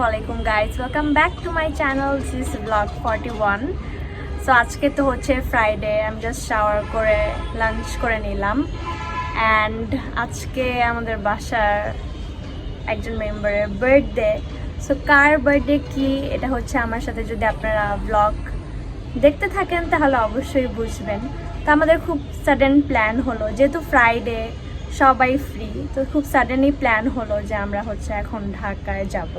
Assalamualaikum guys, welcome back to my channel. This is vlog 41. So আজকে তো হচ্ছে Friday, আমি জাস্ট শাওয়ার করে লাঞ্চ করে নিলাম অ্যান্ড আজকে আমাদের বাসার একজন মেম্বারের বার্থডে। সো কার বার্থডে কি এটা হচ্ছে আমার সাথে যদি আপনারা ব্লগ দেখতে থাকেন তাহলে অবশ্যই বুঝবেন। তো আমাদের খুব সাডেন প্ল্যান হলো, যেহেতু ফ্রাইডে সবাই ফ্রি, তো খুব সাডেনলি প্ল্যান হলো যে আমরা হচ্ছে এখন ঢাকায় যাব।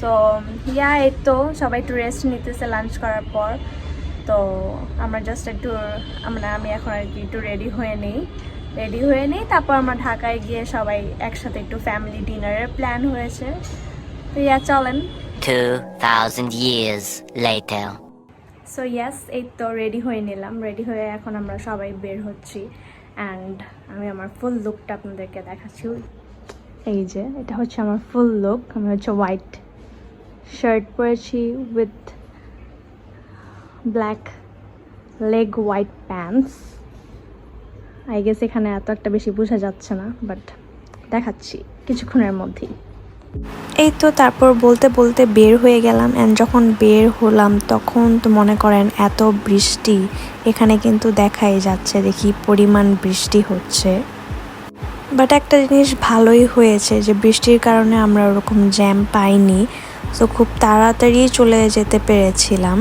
সো এই তো সবাই একটু রেস্ট নিতেছে লাঞ্চ করার পর। তো আমরা জাস্ট একটু আমি এখন আর কি একটু রেডি হয়ে নিই তারপর আমরা ঢাকায় গিয়ে সবাই একসাথে একটু ফ্যামিলি ডিনারের প্ল্যান হয়েছে। তো চলেন। 2000 years later. সো এই তো রেডি হয়ে এখন আমরা সবাই বের হচ্ছি অ্যান্ড আমি আমার ফুল লুকটা আপনাদেরকে দেখাচ্ছি। এই যে এটা হচ্ছে আমার ফুল লুক। আমি হচ্ছে হোয়াইট শার্ট পরেছি with black leg white pants. I guess এখানে এত একটা বেশি বোঝা যাচ্ছে না, বাট দেখাচ্ছি কিছুক্ষণের মধ্যেই। এই তো তারপর বলতে বলতে বের হয়ে গেলাম অ্যান্ড যখন বের হলাম তখন তো মনে করেন এত বৃষ্টি, এখানে কিন্তু দেখাই যাচ্ছে দেখি পরিমাণ বৃষ্টি হচ্ছে। বাট একটা জিনিস ভালোই হয়েছে যে বৃষ্টির কারণে আমরা ওরকম জ্যাম পাইনি, তো খুব তাড়াতাড়ি চলে যেতে পেরেছিলাম।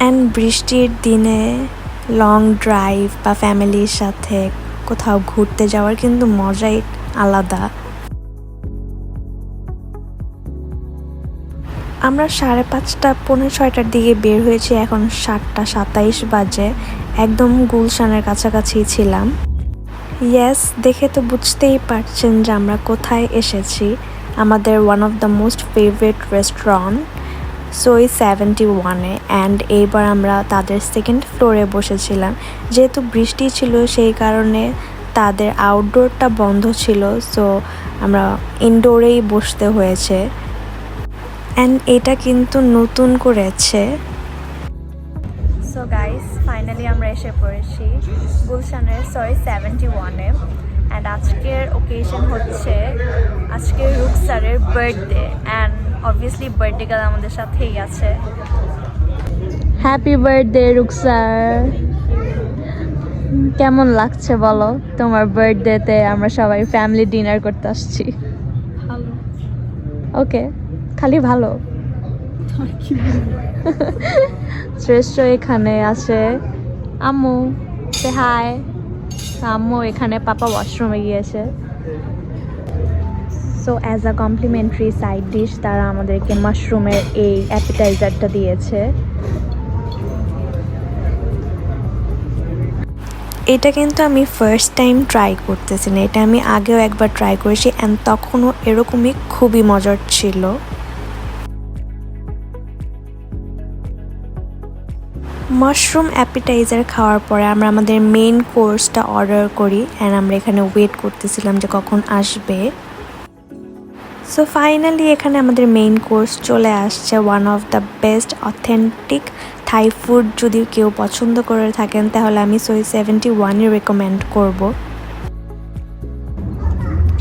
অ্যান্ড বৃষ্টির দিনে লং ড্রাইভ বা ফ্যামিলির সাথে কোথাও ঘুরতে যাওয়ার কিন্তু মজাই আলাদা। আমরা 5:30 পৌনে 6টার দিকে বের হয়েছি, এখন 7:27 বাজে। একদম গুলশানের কাছাকাছি ছিলাম। দেখে তো বুঝতেই পারছেন যে আমরা কোথায় এসেছি। আমাদের one of the most favourite restaurant Soi 71-এ। অ্যান্ড এইবার আমরা তাদের সেকেন্ড ফ্লোরে বসেছিলাম। যেহেতু বৃষ্টি ছিল সেই কারণে তাদের আউটডোরটা বন্ধ ছিল, সো আমরা ইনডোরেই বসতে হয়েছে। অ্যান্ড এটা কিন্তু নতুন করেছে। সো গাইস ফাইনালি আমরা এসে পড়েছি গুলশানের সোই 71-এ অ্যান্ড আজকের ওকেশন হচ্ছে আজকের রুকসারের birthday and obviously birthday girl আমাদের সাথেই আছে। হ্যাপি বার্থডে রুকসার, কেমন লাগছে বলো তোমার বার্থডেতে আমরা সবাই ফ্যামিলি ডিনার করতে আসছি? ভালো। ওকে, খালি ভালো। শ্রেষ্ঠ এখানে আছে, আম্মু সে হাই। আম্মু এখানে, পাপা ওয়াশরুমে গিয়েছে। So as a complimentary side dish তারা আমাদেরকে মাশরুমের এই অ্যাপিটাইজারটা দিয়েছে। এটা কিন্তু আমি ফার্স্ট টাইম ট্রাই করতেছি না, এটা আমি আগেও একবার ট্রাই করেছি অ্যান্ড তখনও এরকমই খুবই মজার ছিল। মাশরুম অ্যাপিটাইজার খাওয়ার পরে আমরা আমাদের মেইন কোর্সটা অর্ডার করি অ্যান্ড আমরা এখানে ওয়েট করতেছিলাম যে কখন আসবে। সো ফাইনালি এখানে আমাদের মেইন কোর্স চলে আসছে। One of the best authentic Thai food যদি কেউ পছন্দ করে থাকেন তাহলে আমি সোই 71-ই রেকমেন্ড করব।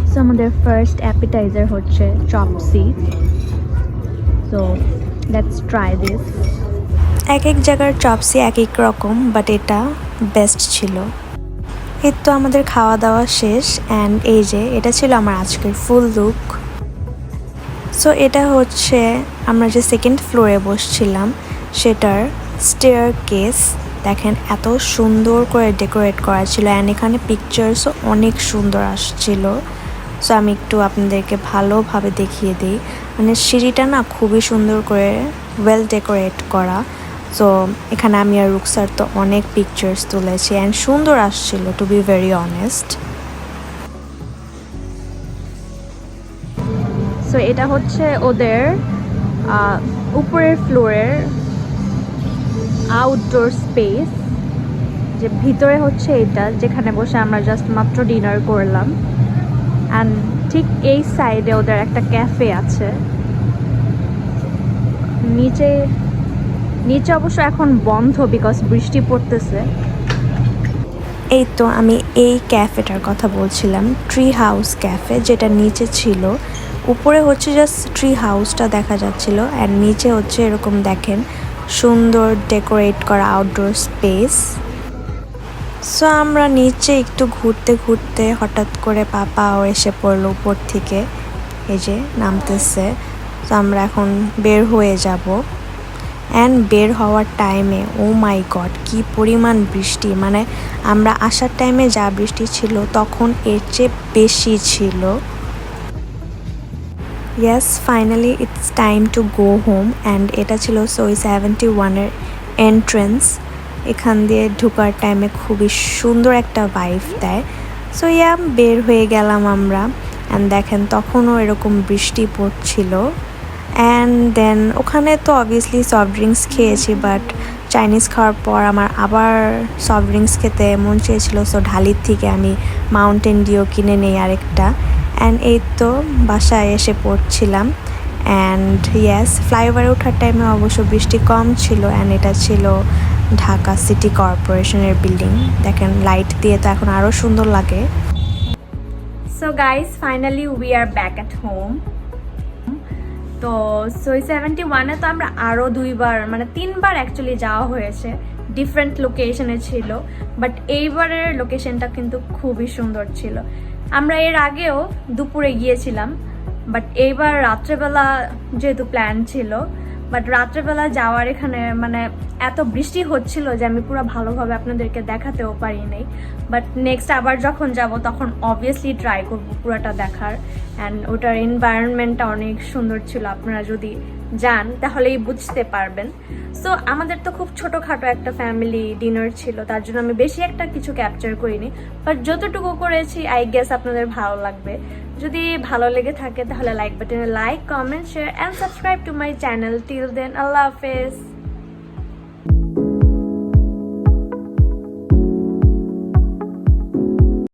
সো আমাদের ফার্স্ট অ্যাপিটাইজার হচ্ছে chop suey. So let's try this. এক এক জায়গার চপসি এক এক রকম, বাট এটা বেস্ট ছিল। এই তো আমাদের খাওয়া দাওয়া শেষ অ্যান্ড এই যে এটা ছিল আমার আজকের ফুল লুক। সো এটা হচ্ছে আমরা যে সেকেন্ড ফ্লোরে বসছিলাম সেটার স্টেয়ার কেস। দেখেন এত সুন্দর করে ডেকোরেট করা ছিল অ্যান্ড এখানে পিকচার্সও অনেক সুন্দর আসছিল। সো আমি একটু আপনাদেরকে ভালোভাবে দেখিয়ে দিই। মানে সিঁড়িটা না খুবই সুন্দর করে ওয়েল ডেকোরেট করা। সো এখানে আমি আর রুকসার তো অনেক পিকচার্স তুলেছি অ্যান্ড সুন্দর আসছিল, to be very honest. So এটা হচ্ছে ওদের উপরের ফ্লোরের আউটডোর স্পেস, যে ভিতরে হচ্ছে এটা যেখানে বসে আমরা জাস্ট মাত্র ডিনার করলাম। অ্যান্ড ঠিক এই সাইডে ওদের একটা ক্যাফে আছে। নিচে অবশ্য এখন বন্ধ বিকজ বৃষ্টি পড়তেছে। এই তো আমি এই ক্যাফেটার কথা বলছিলাম, ট্রি হাউস ক্যাফে, যেটা নিচে ছিল। উপরে হচ্ছে জাস্ট ট্রি হাউসটা দেখা যাচ্ছিল অ্যান্ড নিচে হচ্ছে এরকম দেখেন সুন্দর ডেকোরেট করা আউটডোর স্পেস। সো আমরা নিচে একটু ঘুরতে ঘুরতে হঠাৎ করে পাপাও এসে পড়লো উপর থেকে, এই যে নামতেছে। তো আমরা এখন বের হয়ে যাব অ্যান্ড বের হওয়ার টাইমে ও মাই গড কি পরিমাণ বৃষ্টি, মানে আমরা আসার টাইমে যা বৃষ্টি ছিল তখন এর চেয়ে বেশি ছিল। Yes, finally it's time to go home and এটা ছিল সোই 71-এর এন্ট্রেন্স। এখান দিয়ে ঢোকার টাইমে খুবই সুন্দর একটা ভাইব দেয়। সো বের হয়ে গেলাম আমরা অ্যান্ড দেখেন তখনও এরকম বৃষ্টি পড়ছিল। অ্যান্ড দেন ওখানে তো অবভিয়াসলি সফট ড্রিঙ্কস খেয়েছি, বাট চাইনিজ খাওয়ার পর আমার আবার সফট ড্রিঙ্কস খেতে মন চেয়েছিল। সো ঢালির থেকে আমি মাউন্টেন ডিউ কিনে নেই আরেকটা। অ্যান্ড এই তো বাসায় এসে পড়ছিলাম। অ্যান্ড ইয়েস, ফ্লাইওভারে ওঠার টাইমে অবশ্য বৃষ্টি কম ছিল অ্যান্ড এটা ছিল ঢাকা সিটি কর্পোরেশনের বিল্ডিং। দেখেন লাইট দিয়ে তো এখন আরও সুন্দর লাগে। So guys, finally we are back at home. তো সোই 71-এ তো আমরা আরও 2বার মানে 3বার অ্যাকচুয়ালি যাওয়া হয়েছে, ডিফারেন্ট লোকেশনে ছিল, বাট এইবারের লোকেশনটা কিন্তু খুবই সুন্দর ছিল। আমরা এর আগেও দুপুরে গিয়েছিলাম, বাট এইবার রাত্রেবেলা যেহেতু প্ল্যান ছিল, বাট রাত্রেবেলা যাওয়ার এখানে মানে এত বৃষ্টি হচ্ছিল যে আমি পুরো ভালোভাবে আপনাদেরকে দেখাতেও পারি নাই। বাট নেক্সট আবার যখন যাব তখন অবভিয়াসলি ট্রাই করব পুরোটা দেখার। অ্যান্ড ওটার এনভায়রনমেন্টটা অনেক সুন্দর ছিল, আপনারা যদি যান তাহলেই বুঝতে পারবেন। সো আমাদের তো খুব ছোটোখাটো একটা ফ্যামিলি ডিনার ছিল, তার জন্য আমি বেশি একটা কিছু ক্যাপচার করিনি, বাট যতটুকু করেছি আই গেস আপনাদের ভালো লাগবে। যদি ভালো লেগে থাকে তাহলে লাইক বাটনে like, comment, share and subscribe to my channel. Till then, আল্লাহ হাফেজ।